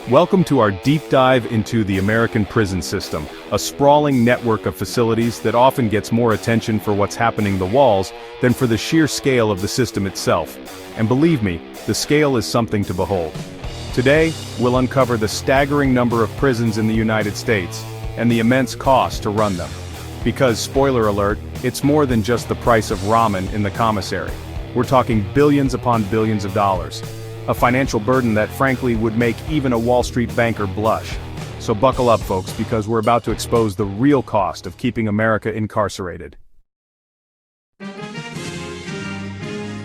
Welcome to our deep dive into the American prison system, a sprawling network of facilities that often gets more attention for what's happening in the walls than for the sheer scale of the system itself. And believe me, the scale is something to behold. Today, we'll uncover the staggering number of prisons in the United States, and the immense cost to run them. Because, spoiler alert, it's more than just the price of ramen in the commissary. We're talking billions upon billions of dollars. A financial burden that frankly would make even a Wall Street banker blush. So buckle up, folks, because we're about to expose the real cost of keeping America incarcerated.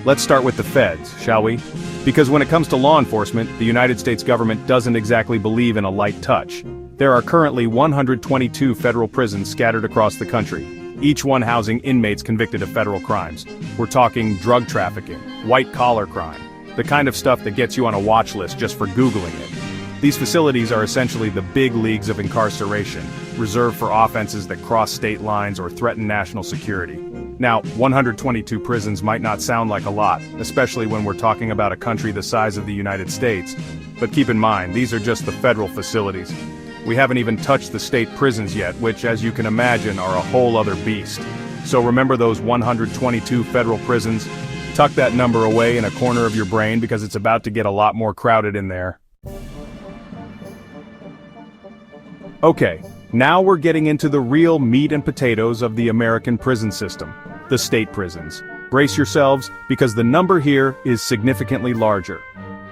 Let's start with the feds, shall we? Because when it comes to law enforcement, the United States government doesn't exactly believe in a light touch. There are currently 122 federal prisons scattered across the country, each one housing inmates convicted of federal crimes. We're talking drug trafficking, white-collar crime, the kind of stuff that gets you on a watch list just for Googling it. These facilities are essentially the big leagues of incarceration, reserved for offenses that cross state lines or threaten national security. Now, 122 prisons might not sound like a lot, especially when we're talking about a country the size of the United States. But keep in mind, these are just the federal facilities. We haven't even touched the state prisons yet, which, as you can imagine, are a whole other beast. So remember those 122 federal prisons? Tuck that number away in a corner of your brain because it's about to get a lot more crowded in there. Okay, now we're getting into the real meat and potatoes of the American prison system, the state prisons. Brace yourselves, because the number here is significantly larger.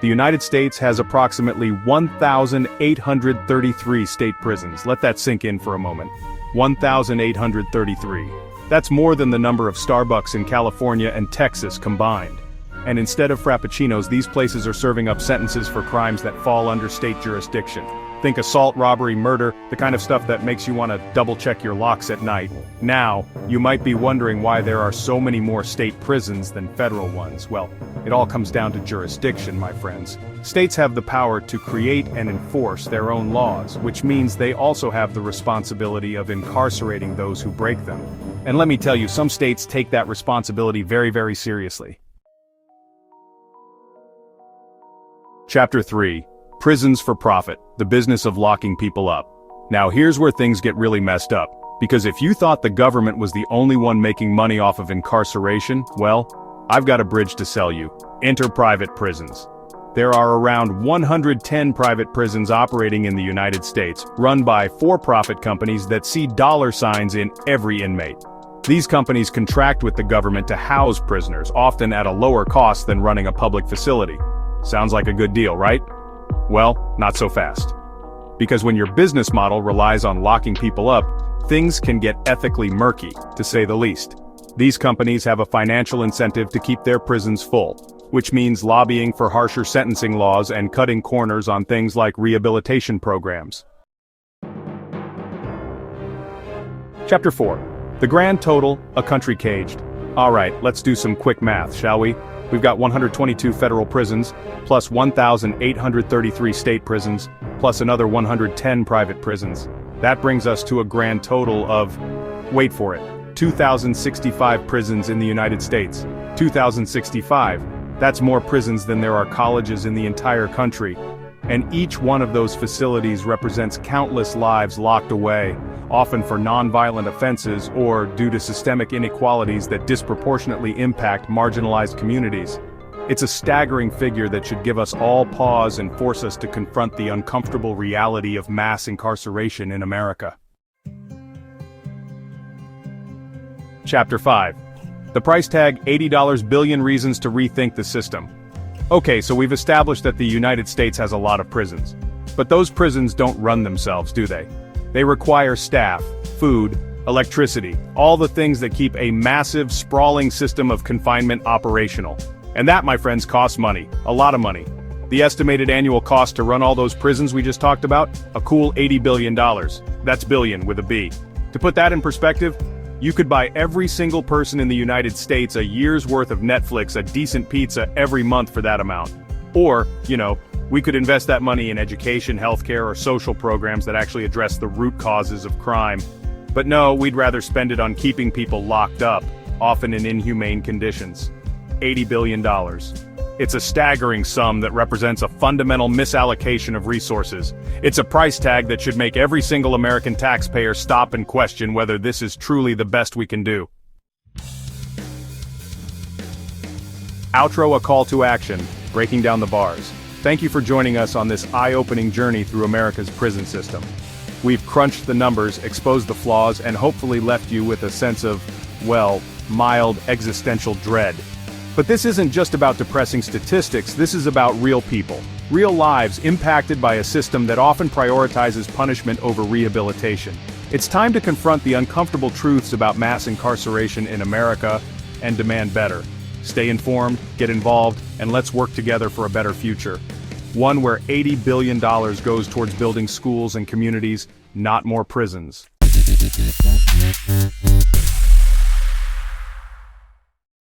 The United States has approximately 1,833 state prisons. Let that sink in for a moment. 1,833. That's more than the number of Starbucks in California and Texas combined. And instead of frappuccinos, these places are serving up sentences for crimes that fall under state jurisdiction. Think assault, robbery, murder, the kind of stuff that makes you want to double-check your locks at night. Now, you might be wondering why there are so many more state prisons than federal ones. Well, it all comes down to jurisdiction, my friends. States have the power to create and enforce their own laws, which means they also have the responsibility of incarcerating those who break them. And let me tell you, some states take that responsibility very, very seriously. Chapter 3. Prisons for Profit, the business of locking people up. Now here's where things get really messed up, because if you thought the government was the only one making money off of incarceration, well, I've got a bridge to sell you. Enter private prisons. There are around 110 private prisons operating in the United States, run by for-profit companies that see dollar signs in every inmate. These companies contract with the government to house prisoners, often at a lower cost than running a public facility. Sounds like a good deal, right? Well, not so fast. Because when your business model relies on locking people up, things can get ethically murky, to say the least. These companies have a financial incentive to keep their prisons full, which means lobbying for harsher sentencing laws and cutting corners on things like rehabilitation programs. Chapter 4. The grand total, a country caged. Alright, let's do some quick math, shall we? We've got 122 federal prisons, plus 1,833 state prisons, plus another 110 private prisons. That brings us to a grand total of, wait for it, 2,065 prisons in the United States. 2,065. That's more prisons than there are colleges in the entire country. And each one of those facilities represents countless lives locked away, often for non-violent offenses or due to systemic inequalities that disproportionately impact marginalized communities. It's a staggering figure that should give us all pause and force us to confront the uncomfortable reality of mass incarceration in America. Chapter 5. The price tag, $80 billion reasons to rethink the system. Okay, so we've established that the United States has a lot of prisons. But those prisons don't run themselves, do they? They require staff, food, electricity, all the things that keep a massive, sprawling system of confinement operational. And that, my friends, costs money. A lot of money. The estimated annual cost to run all those prisons we just talked about? A cool $80 billion. That's billion with a B. To put that in perspective, you could buy every single person in the United States a year's worth of Netflix, a decent pizza every month for that amount. Or, we could invest that money in education, healthcare, or social programs that actually address the root causes of crime. But no, we'd rather spend it on keeping people locked up, often in inhumane conditions. $80 billion. It's a staggering sum that represents a fundamental misallocation of resources. It's a price tag that should make every single American taxpayer stop and question whether this is truly the best we can do. Outro: a call to action, breaking down the bars. Thank you for joining us on this eye-opening journey through America's prison system. We've crunched the numbers, exposed the flaws, and hopefully left you with a sense of, well, mild existential dread. But this isn't just about depressing statistics, this is about real people. Real lives impacted by a system that often prioritizes punishment over rehabilitation. It's time to confront the uncomfortable truths about mass incarceration in America and demand better. Stay informed, get involved, and let's work together for a better future. One where $80 billion goes towards building schools and communities, not more prisons.